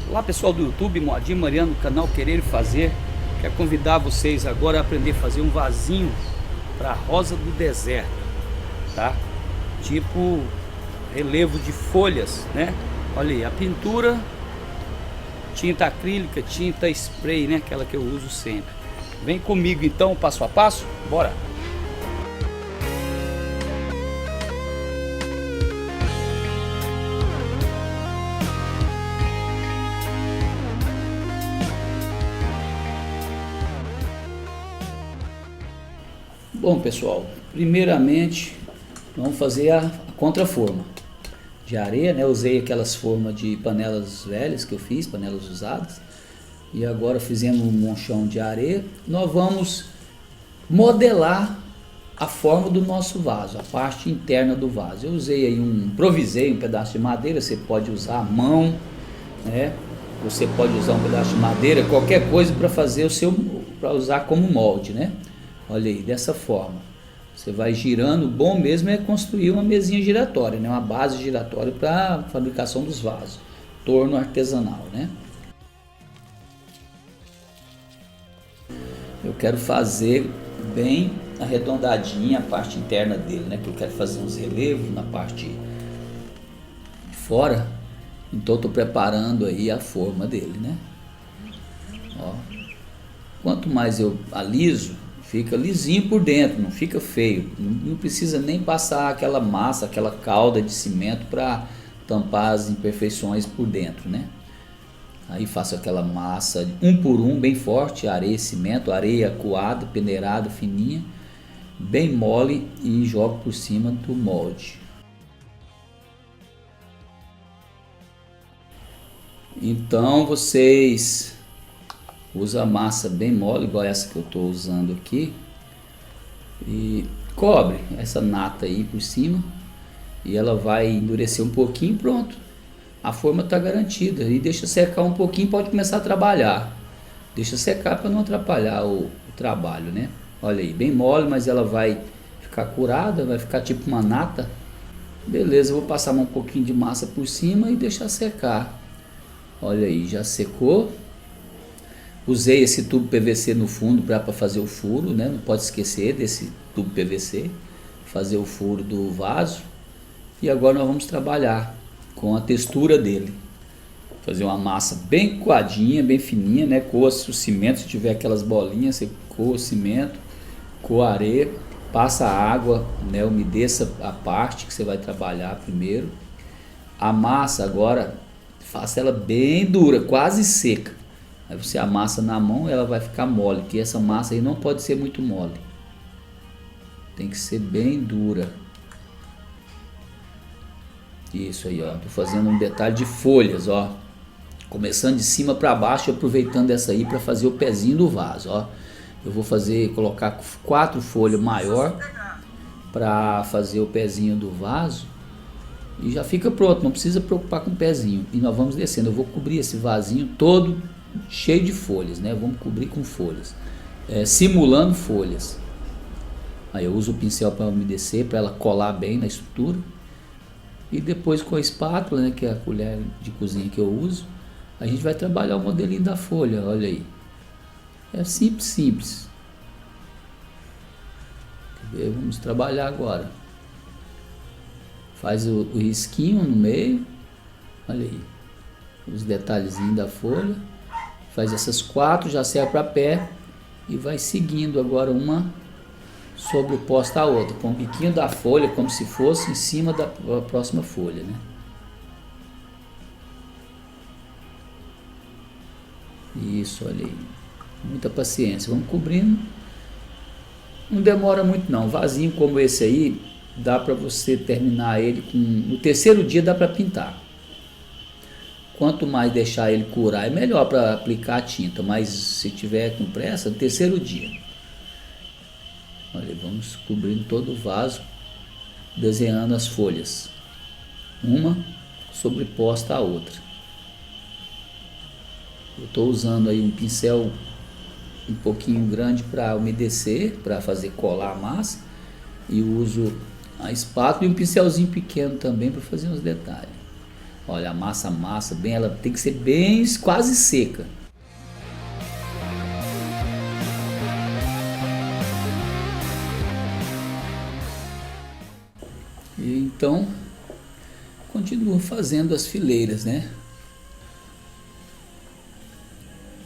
Olá pessoal do YouTube, Moadim Mariano, canal Querer Fazer. Quero convidar vocês agora a aprender a fazer um vasinho para rosa do deserto, tá? Tipo relevo de folhas, né? Olha aí, a pintura, tinta acrílica, tinta spray, né? Aquela que eu uso sempre. Vem comigo então, passo a passo, bora! Bom pessoal, primeiramente vamos fazer a contraforma de areia, né? Eu usei aquelas formas de panelas velhas que eu fiz, panelas usadas, e agora fizemos um monchão de areia. Nós vamos modelar a forma do nosso vaso, a parte interna do vaso. Eu usei aí improvisei um pedaço de madeira. Você pode usar a mão, né? Você pode usar um pedaço de madeira, qualquer coisa para fazer o seu, para usar como molde, né? Olha aí, dessa forma. Você vai girando. O bom mesmo é construir uma mesinha giratória, né? Uma base giratória para a fabricação dos vasos. Torno artesanal, né? Eu quero fazer bem arredondadinha a parte interna dele, né? Que eu quero fazer uns relevos na parte de fora. Então estou preparando aí a forma dele, né? Ó. Quanto mais eu aliso, fica lisinho por dentro, não fica feio. Não precisa nem passar aquela massa, aquela calda de cimento para tampar as imperfeições por dentro, né? Aí faço aquela massa um por um, bem forte, areia, cimento, areia coada, peneirada, fininha, bem mole, e jogo por cima do molde. Então vocês usa massa bem mole, igual essa que eu estou usando aqui, e cobre essa nata aí por cima, e ela vai endurecer um pouquinho. Pronto, a forma está garantida. E deixa secar um pouquinho, pode começar a trabalhar. Deixa secar para não atrapalhar o trabalho, né? Olha aí, bem mole, mas ela vai ficar curada, vai ficar tipo uma nata. Beleza, eu vou passar um pouquinho de massa por cima e deixar secar. Olha aí, já secou. Usei esse tubo PVC no fundo para fazer o furo, né? Não pode esquecer desse tubo PVC, fazer o furo do vaso. E agora nós vamos trabalhar com a textura dele. Fazer uma massa bem coadinha, bem fininha, né? Coa o cimento, se tiver aquelas bolinhas, você coa o cimento, coa a areia, passa a água, né? Umedeça a parte que você vai trabalhar primeiro. A massa agora, faça ela bem dura, quase seca. Aí você amassa na mão, ela vai ficar mole, porque essa massa aí não pode ser muito mole. Tem que ser bem dura. Isso aí, ó. Tô fazendo um detalhe de folhas, ó. Começando de cima para baixo, aproveitando essa aí para fazer o pezinho do vaso, ó. Eu vou colocar 4 folhas maior para fazer o pezinho do vaso. E já fica pronto, não precisa preocupar com o pezinho. E nós vamos descendo. Eu vou cobrir esse vasinho todo cheio de folhas, né? Vamos cobrir com folhas, simulando folhas. Aí eu uso o pincel para umedecer, para ela colar bem na estrutura. E depois com a espátula, né, que é a colher de cozinha que eu uso, a gente vai trabalhar o modelinho da folha. Olha aí, é simples, simples. Vamos trabalhar agora. Faz o risquinho no meio. Olha aí, os detalhezinhos da folha. Faz essas 4, já serve para pé, e vai seguindo agora uma sobreposta à outra, com o biquinho da folha como se fosse em cima da próxima folha, né? Isso, olha aí, muita paciência, vamos cobrindo. Não demora muito não. Vasinho como esse aí, dá para você terminar ele no terceiro dia, dá para pintar. Quanto mais deixar ele curar, é melhor para aplicar a tinta. Mas se tiver com pressa, no terceiro dia. Olha, vamos cobrindo todo o vaso, desenhando as folhas, uma sobreposta à outra. Eu estou usando aí um pincel um pouquinho grande para umedecer, para fazer colar a massa. E uso a espátula e um pincelzinho pequeno também para fazer uns detalhes. Olha, a massa bem, ela tem que ser bem quase seca. E então continua fazendo as fileiras, né?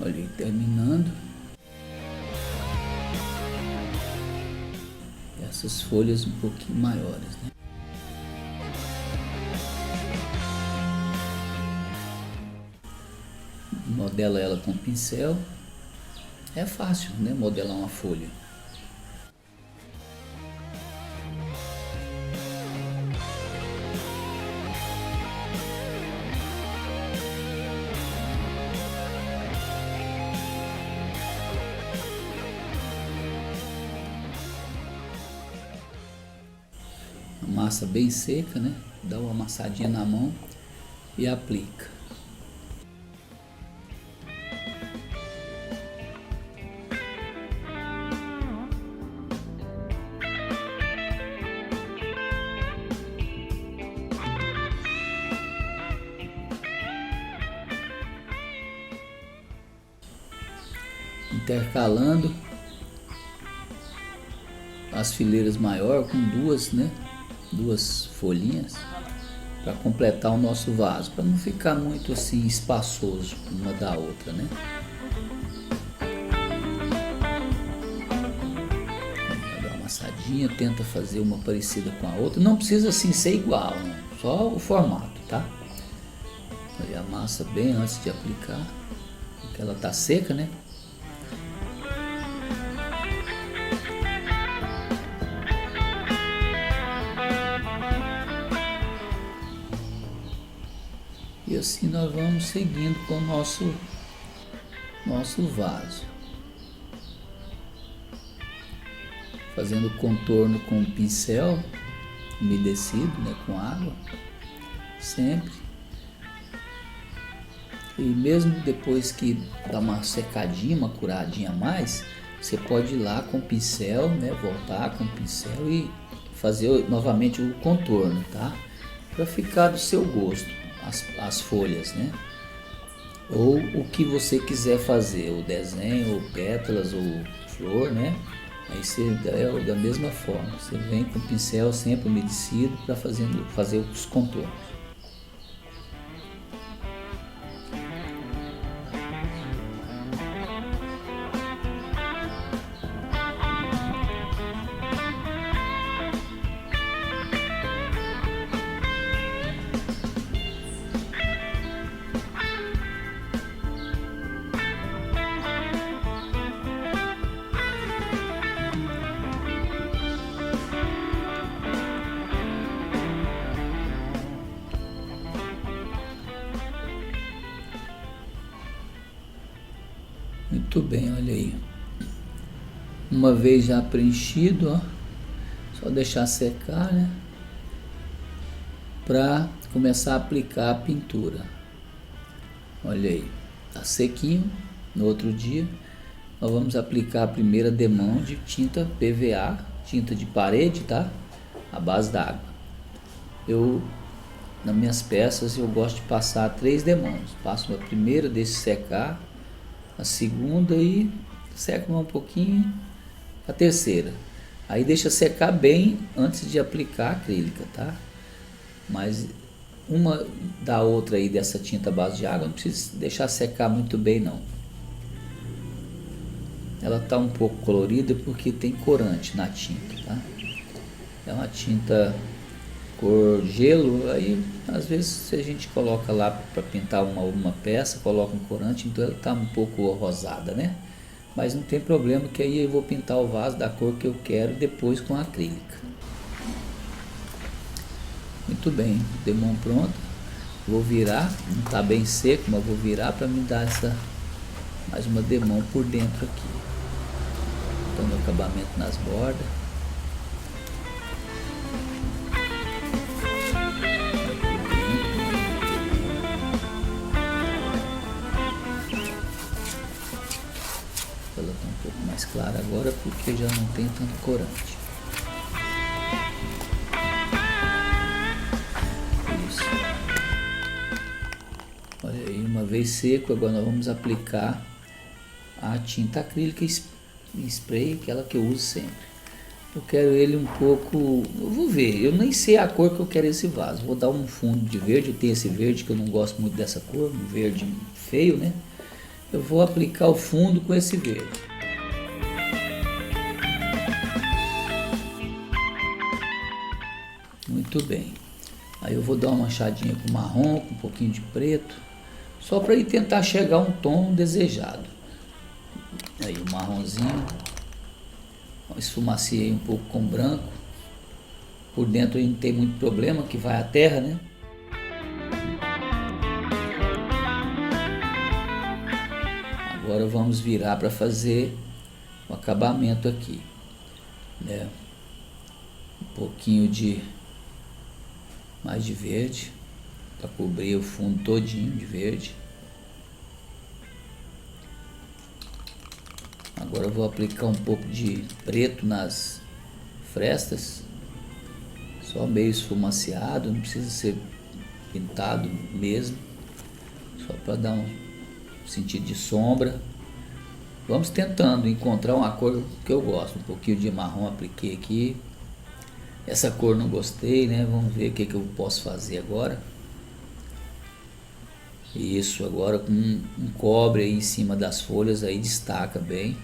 Olha aí, terminando. Essas folhas um pouquinho maiores, né? Modela ela com pincel. É fácil, né? Modelar uma folha. Massa bem seca, né? Dá uma amassadinha na mão e aplica. Intercalando as fileiras maiores com duas, né? Duas folhinhas para completar o nosso vaso, para não ficar muito assim espaçoso uma da outra, né? Dá uma amassadinha, tenta fazer uma parecida com a outra, não precisa assim ser igual, não. Só o formato, tá? Aí amassa bem antes de aplicar, porque ela tá seca, né? E assim nós vamos seguindo com o nosso vaso. Fazendo contorno com o pincel umedecido, né, com água, sempre. E mesmo depois que dá uma secadinha, uma curadinha a mais, você pode ir lá com o pincel, né, voltar com o pincel e fazer novamente o contorno, tá? Para ficar do seu gosto. As folhas, né? Ou o que você quiser fazer, o desenho, ou pétalas, ou flor, né? Aí você da mesma forma, você vem com o pincel sempre umedecido para fazer os contornos. Muito bem, olha aí. Uma vez já preenchido, ó, só deixar secar, né? Para começar a aplicar a pintura. Olha aí, tá sequinho. No outro dia, nós vamos aplicar a primeira demão de tinta PVA, tinta de parede, tá? À base d'água. Nas minhas peças, eu gosto de passar 3 demãos. Passo a primeira, deixo secar. A segunda e seca um pouquinho, a terceira. Aí deixa secar bem antes de aplicar a acrílica, tá? Mas uma da outra aí dessa tinta base de água não precisa deixar secar muito bem não. Ela tá um pouco colorida porque tem corante na tinta, tá? É uma tinta cor gelo, aí às vezes se a gente coloca lá para pintar uma peça, coloca um corante, então ela está um pouco rosada, né? Mas não tem problema, que aí eu vou pintar o vaso da cor que eu quero depois com a acrílica. Muito bem, demão pronta. Vou virar, não está bem seco, mas vou virar para me dar mais uma demão por dentro aqui. Dando acabamento nas bordas. Ela está um pouco mais clara agora porque já não tem tanto corante. Isso. veio seco. Agora nós vamos aplicar a tinta acrílica spray, aquela que eu uso sempre. Eu quero ele um pouco, eu vou ver, eu nem sei a cor que eu quero esse vaso. Vou dar um fundo de verde, eu tenho esse verde que eu não gosto muito dessa cor, um verde feio, né? Eu vou aplicar o fundo com esse verde. Muito bem. Aí eu vou dar uma manchadinha com marrom, com um pouquinho de preto, só para ir tentar chegar a um tom desejado. Aí o marronzinho. Esfumaciei um pouco com branco. Por dentro não tem muito problema, que vai a terra, né? Agora vamos virar para fazer o acabamento aqui, né? Um pouquinho mais de verde para cobrir o fundo todinho de verde. Agora eu vou aplicar um pouco de preto nas frestas, só meio esfumaciado, não precisa ser pintado mesmo, só para dar um sentido de sombra. Vamos tentando encontrar uma cor que eu gosto. Um pouquinho de marrom apliquei aqui. Essa cor não gostei, né? Vamos ver o que eu posso fazer agora. Isso, agora com um cobre aí em cima das folhas, aí destaca bem.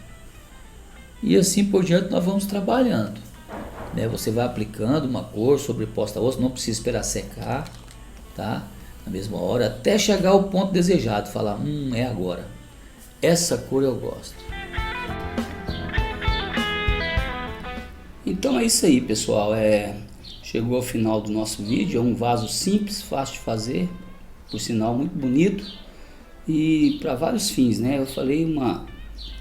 E assim por diante nós vamos trabalhando, né? Você vai aplicando uma cor sobreposta a outra, não precisa esperar secar, tá? Na mesma hora, até chegar ao ponto desejado, falar, é agora, essa cor eu gosto. Então é isso aí, pessoal, chegou ao final do nosso vídeo. É um vaso simples, fácil de fazer, por sinal muito bonito e para vários fins, né? Eu falei uma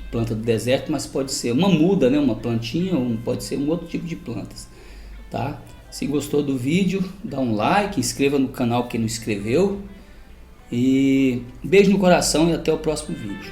planta do deserto, mas pode ser uma muda, né? Uma plantinha, ou pode ser um outro tipo de plantas, tá? Se gostou do vídeo, dá um like, inscreva no canal quem não inscreveu e beijo no coração e até o próximo vídeo.